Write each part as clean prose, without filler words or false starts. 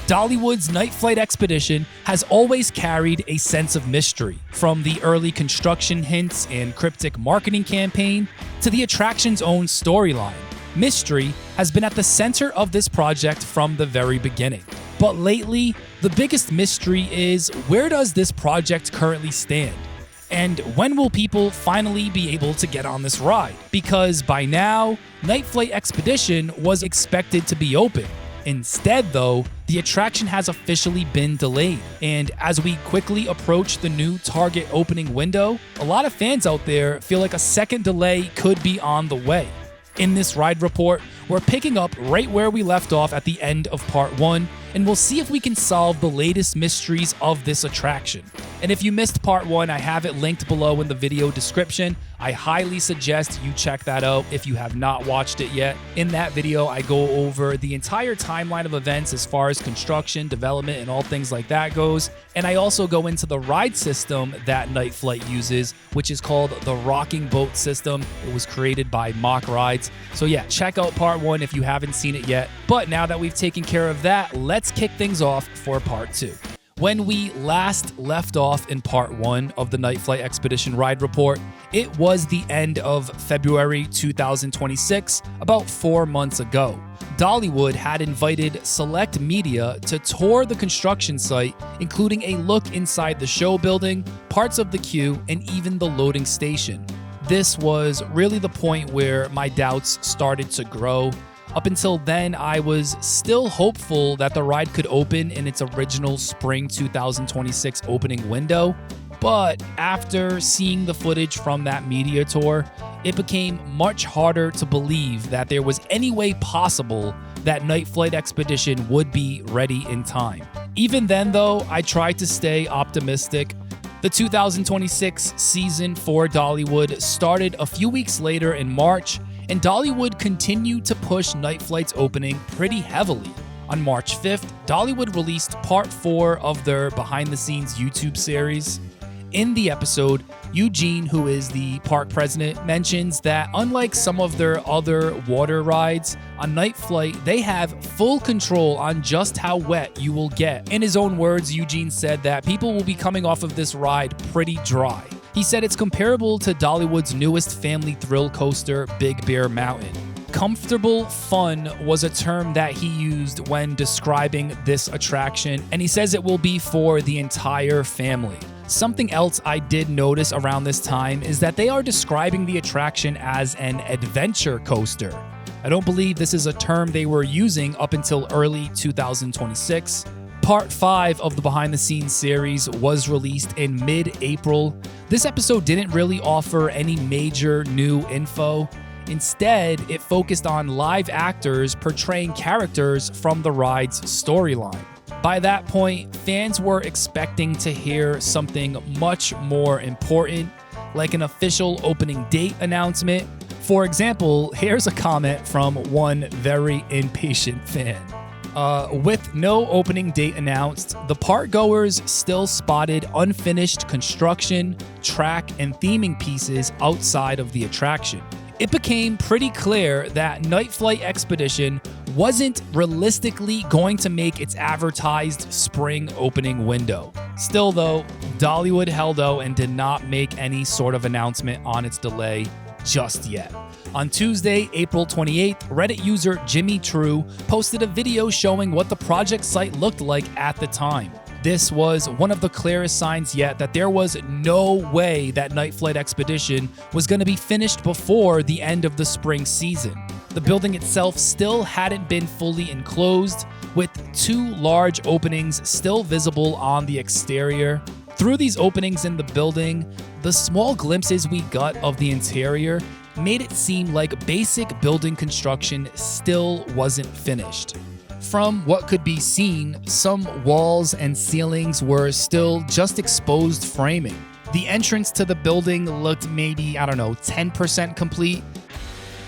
Dollywood's NightFlight expedition has always carried a sense of mystery, from the early construction hints and cryptic marketing campaign to the attraction's own storyline. Mystery has been at the center of this project from the very beginning. But lately, the biggest mystery is, where does this project currently stand? And when will people finally be able to get on this ride? Because by now, NightFlight Expedition was expected to be open. Instead, though, the attraction has officially been delayed. And as we quickly approach the new target opening window, a lot of fans out there feel like a second delay could be on the way. In this ride report, we're picking up right where we left off at the end of part 1, and we'll see if we can solve the latest mysteries of this attraction. And if you missed part 1, I have it linked below in the video description. I highly suggest you check that out if you have not watched it yet. In that video, I go over the entire timeline of events as far as construction, development, and all things like that goes. And I also go into the ride system that NightFlight uses, which is called the Rocking Boat System. It was created by Mack Rides. So yeah, check out part 1 if you haven't seen it yet. But now that we've taken care of that, let's kick things off for part 2. When we last left off in part 1 of the NightFlight Expedition ride report, it was the end of February 2026, about 4 months ago. Dollywood had invited select media to tour the construction site, including a look inside the show building, parts of the queue, and even the loading station. This was really the point where my doubts started to grow. Up until then, I was still hopeful that the ride could open in its original spring 2026 opening window, but after seeing the footage from that media tour, it became much harder to believe that there was any way possible that NightFlight Expedition would be ready in time. Even then, though, I tried to stay optimistic. The 2026 season for Dollywood started a few weeks later in March, and Dollywood continued to push NightFlight's opening pretty heavily. On March 5th, Dollywood released part 4 of their behind-the-scenes YouTube series. In the episode, Eugene, who is the park president, mentions that unlike some of their other water rides, on NightFlight, they have full control on just how wet you will get. In his own words, Eugene said that people will be coming off of this ride pretty dry. He said it's comparable to Dollywood's newest family thrill coaster, Big Bear Mountain. Comfortable fun was a term that he used when describing this attraction, and he says it will be for the entire family. Something else I did notice around this time is that they are describing the attraction as an adventure coaster. I don't believe this is a term they were using up until early 2026. Part 5 of the behind the scenes series was released in mid-April. This episode didn't really offer any major new info. Instead, it focused on live actors portraying characters from the ride's storyline. By that point, fans were expecting to hear something much more important, like an official opening date announcement. For example, here's a comment from one very impatient fan. With no opening date announced, the park goers still spotted unfinished construction, track, and theming pieces outside of the attraction. It became pretty clear that NightFlight Expedition wasn't realistically going to make its advertised spring opening window. Still though, Dollywood held out and did not make any sort of announcement on its delay just yet. On Tuesday, April 28th, Reddit user Jimmy True posted a video showing what the project site looked like at the time. This was one of the clearest signs yet that there was no way that NightFlight Expedition was going to be finished before the end of the spring season. The building itself still hadn't been fully enclosed, with 2 large openings still visible on the exterior. Through these openings in the building, the small glimpses we got of the interior made it seem like basic building construction still wasn't finished. From what could be seen, some walls and ceilings were still just exposed framing. The entrance to the building looked maybe, 10% complete.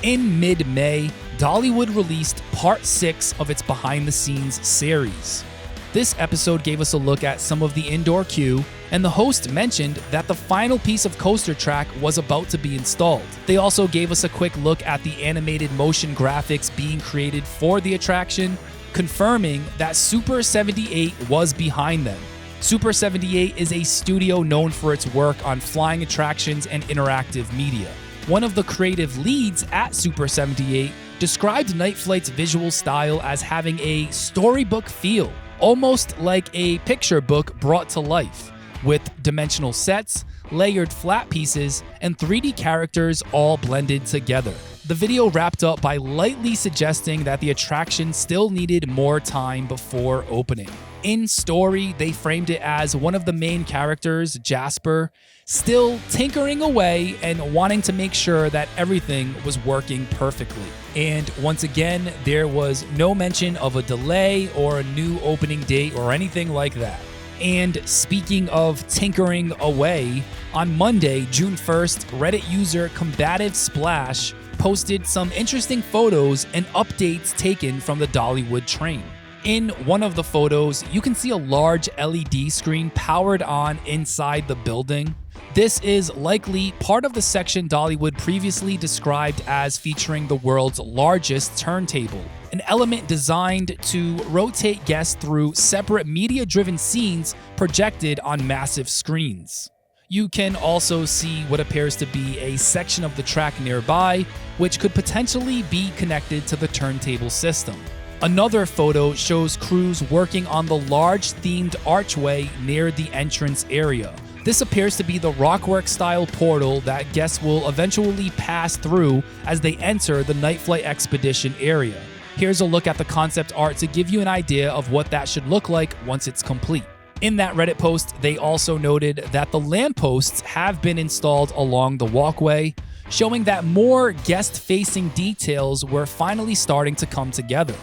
In mid-May, Dollywood released part 6 of its behind-the-scenes series. This episode gave us a look at some of the indoor queue, and the host mentioned that the final piece of coaster track was about to be installed. They also gave us a quick look at the animated motion graphics being created for the attraction. confirming that Super 78 was behind them. Super 78 is a studio known for its work on flying attractions and interactive media. One of the creative leads at Super 78 described NightFlight's visual style as having a storybook feel, almost like a picture book brought to life, with dimensional sets, layered flat pieces, and 3D characters all blended together. The video wrapped up by lightly suggesting that the attraction still needed more time before opening. In story, they framed it as one of the main characters, Jasper, still tinkering away and wanting to make sure that everything was working perfectly. And once again, there was no mention of a delay or a new opening date or anything like that. And speaking of tinkering away, on Monday, June 1st, Reddit user Combative Splash posted some interesting photos and updates taken from the Dollywood train. In one of the photos, you can see a large LED screen powered on inside the building. This is likely part of the section Dollywood previously described as featuring the world's largest turntable, an element designed to rotate guests through separate media-driven scenes projected on massive screens. You can also see what appears to be a section of the track nearby, which could potentially be connected to the turntable system. Another photo shows crews working on the large themed archway near the entrance area. This appears to be the Rockwork-style portal that guests will eventually pass through as they enter the NightFlight Expedition area. Here's a look at the concept art to give you an idea of what that should look like once it's complete. In that Reddit post, they also noted that the lampposts have been installed along the walkway, showing that more guest-facing details were finally starting to come together.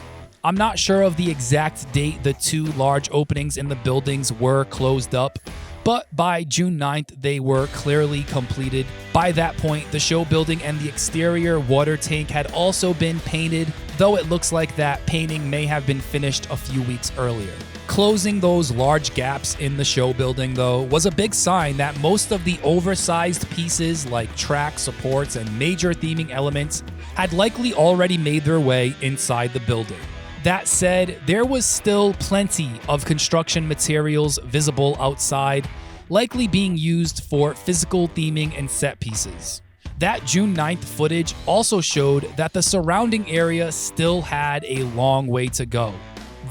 I'm not sure of the exact date the two large openings in the buildings were closed up, but by June 9th, they were clearly completed. By that point, the show building and the exterior water tank had also been painted, though it looks like that painting may have been finished a few weeks earlier. Closing those large gaps in the show building, though, was a big sign that most of the oversized pieces like track supports and major theming elements had likely already made their way inside the building. That said, there was still plenty of construction materials visible outside, likely being used for physical theming and set pieces. That June 9th footage also showed that the surrounding area still had a long way to go.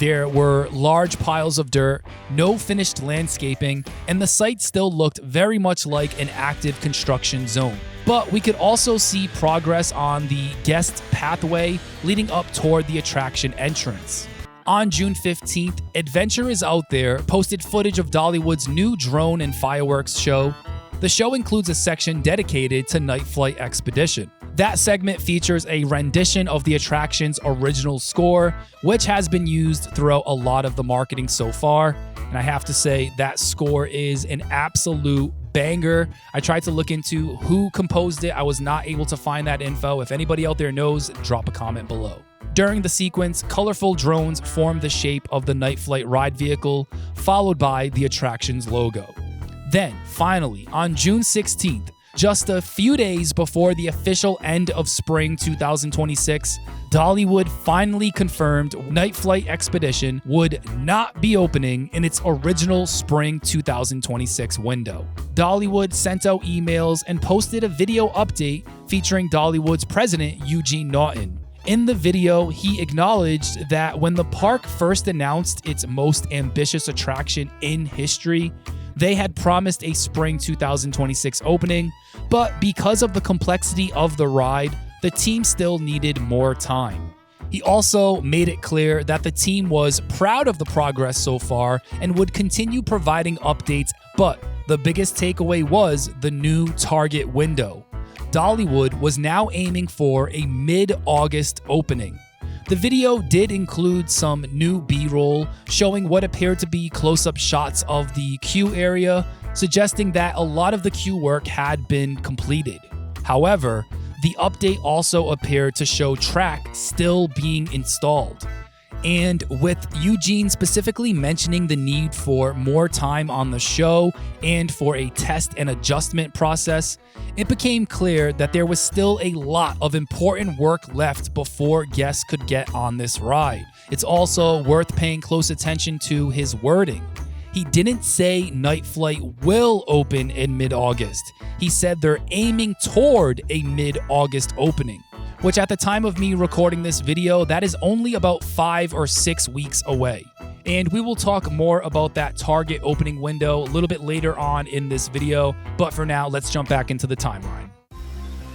There were large piles of dirt, no finished landscaping, and the site still looked very much like an active construction zone. But we could also see progress on the guest pathway leading up toward the attraction entrance. On June 15th, Adventure Is Out There posted footage of Dollywood's new drone and fireworks show. The show includes a section dedicated to NightFlight Expedition. That segment features a rendition of the attraction's original score, which has been used throughout a lot of the marketing so far. And I have to say, that score is an absolute banger. I tried to look into who composed it. I was not able to find that info. If anybody out there knows, drop a comment below. During the sequence, colorful drones form the shape of the NightFlight ride vehicle, followed by the attraction's logo. Then, finally, on June 16th, just a few days before the official end of spring 2026, Dollywood finally confirmed NightFlight Expedition would not be opening in its original spring 2026 window. Dollywood sent out emails and posted a video update featuring Dollywood's president, Eugene Naughton. In the video, he acknowledged that when the park first announced its most ambitious attraction in history, they had promised a spring 2026 opening, but because of the complexity of the ride, the team still needed more time. He also made it clear that the team was proud of the progress so far and would continue providing updates, but the biggest takeaway was the new target window. Dollywood was now aiming for a mid-August opening. The video did include some new B-roll showing what appeared to be close-up shots of the queue area, suggesting that a lot of the queue work had been completed. However, the update also appeared to show track still being installed. And with Eugene specifically mentioning the need for more time on the show and for a test and adjustment process, it became clear that there was still a lot of important work left before guests could get on this ride. It's also worth paying close attention to his wording. He didn't say NightFlight will open in mid-August. He said they're aiming toward a mid-August opening, which at the time of me recording this video, that is only about 5 or 6 weeks away. And we will talk more about that target opening window a little bit later on in this video, but for now, let's jump back into the timeline.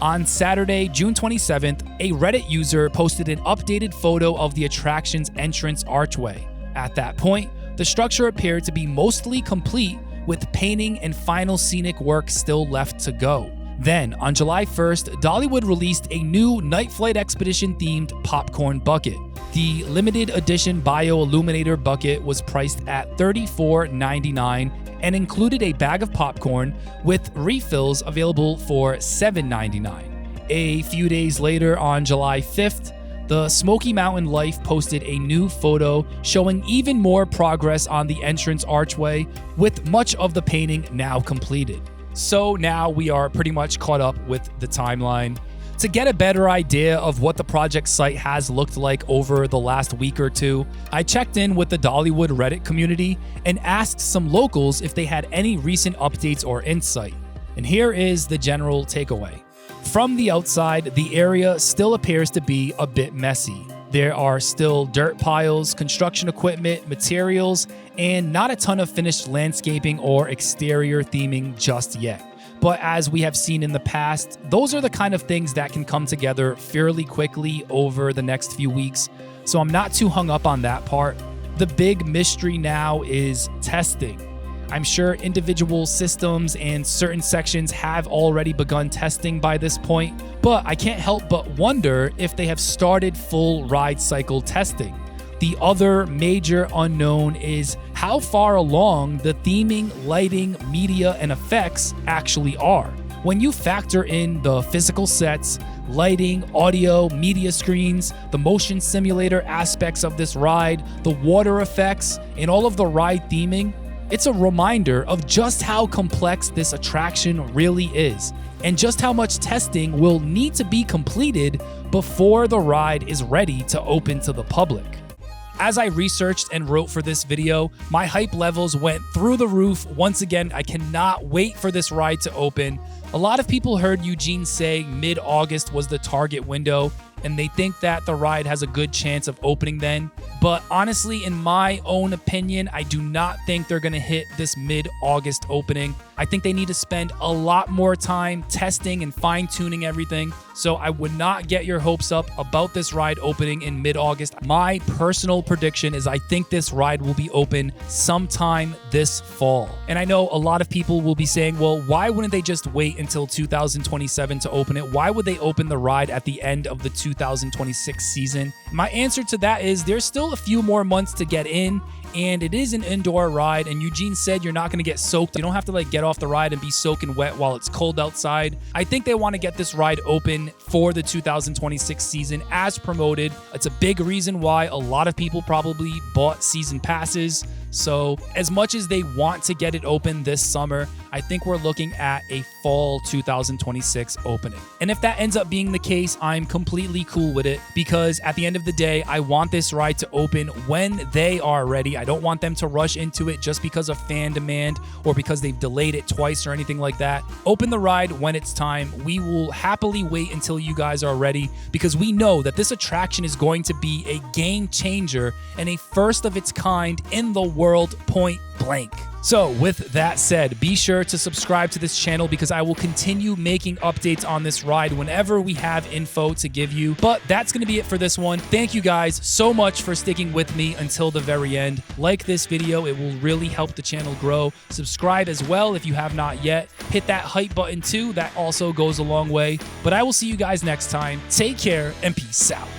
On Saturday, June 27th, a Reddit user posted an updated photo of the attraction's entrance archway. At that point, the structure appeared to be mostly complete, with painting and final scenic work still left to go. Then, on July 1st, Dollywood released a new NightFlight Expedition-themed popcorn bucket. The limited edition Bio-Illuminator bucket was priced at $34.99 and included a bag of popcorn with refills available for $7.99. A few days later, on July 5th, the Smoky Mountain Life posted a new photo showing even more progress on the entrance archway, with much of the painting now completed. So now we are pretty much caught up with the timeline. To get a better idea of what the project site has looked like over the last week or two, I checked in with the Dollywood Reddit community and asked some locals if they had any recent updates or insight. And here is the general takeaway. From the outside, the area still appears to be a bit messy. There are still dirt piles, construction equipment, materials, and not a ton of finished landscaping or exterior theming just yet. But as we have seen in the past, those are the kind of things that can come together fairly quickly over the next few weeks, so I'm not too hung up on that part. The big mystery now is testing. I'm sure individual systems and certain sections have already begun testing by this point, but I can't help but wonder if they have started full ride cycle testing. The other major unknown is how far along the theming, lighting, media, and effects actually are. When you factor in the physical sets, lighting, audio, media screens, the motion simulator aspects of this ride, the water effects, and all of the ride theming, it's a reminder of just how complex this attraction really is, and just how much testing will need to be completed before the ride is ready to open to the public. As I researched and wrote for this video, my hype levels went through the roof. Once again, I cannot wait for this ride to open. A lot of people heard Eugene say mid-August was the target window, and they think that the ride has a good chance of opening then. But honestly, in my own opinion, I do not think they're going to hit this mid-August opening. I think they need to spend a lot more time testing and fine-tuning everything. So I would not get your hopes up about this ride opening in mid-August. My personal prediction is I think this ride will be open sometime this fall. And I know a lot of people will be saying, well, why wouldn't they just wait until 2027 to open it? Why would they open the ride at the end of the 2026 season? My answer to that is there's still a few more months to get in, and it is an indoor ride, and Eugene said you're not going to get soaked. You don't have to get off the ride and be soaking wet while it's cold outside. I think they want to get this ride open for the 2026 season as promoted. It's a big reason why a lot of people probably bought season passes. So as much as they want to get it open this summer, I think we're looking at a fall 2026 opening. And if that ends up being the case, I'm completely cool with it, because at the end of the day, I want this ride to open when they are ready. I don't want them to rush into it just because of fan demand or because they've delayed it twice or anything like that. Open the ride when it's time. We will happily wait until you guys are ready, because we know that this attraction is going to be a game changer and a first of its kind in the world, point blank. So with that said, be sure to subscribe to this channel, because I will continue making updates on this ride whenever we have info to give you. But that's going to be it for this one. Thank you guys so much for sticking with me until the very end. Like this video, it will really help the channel grow. Subscribe as well if you have not yet. Hit that hype button too, that also goes a long way. But I will see you guys next time. Take care and peace out.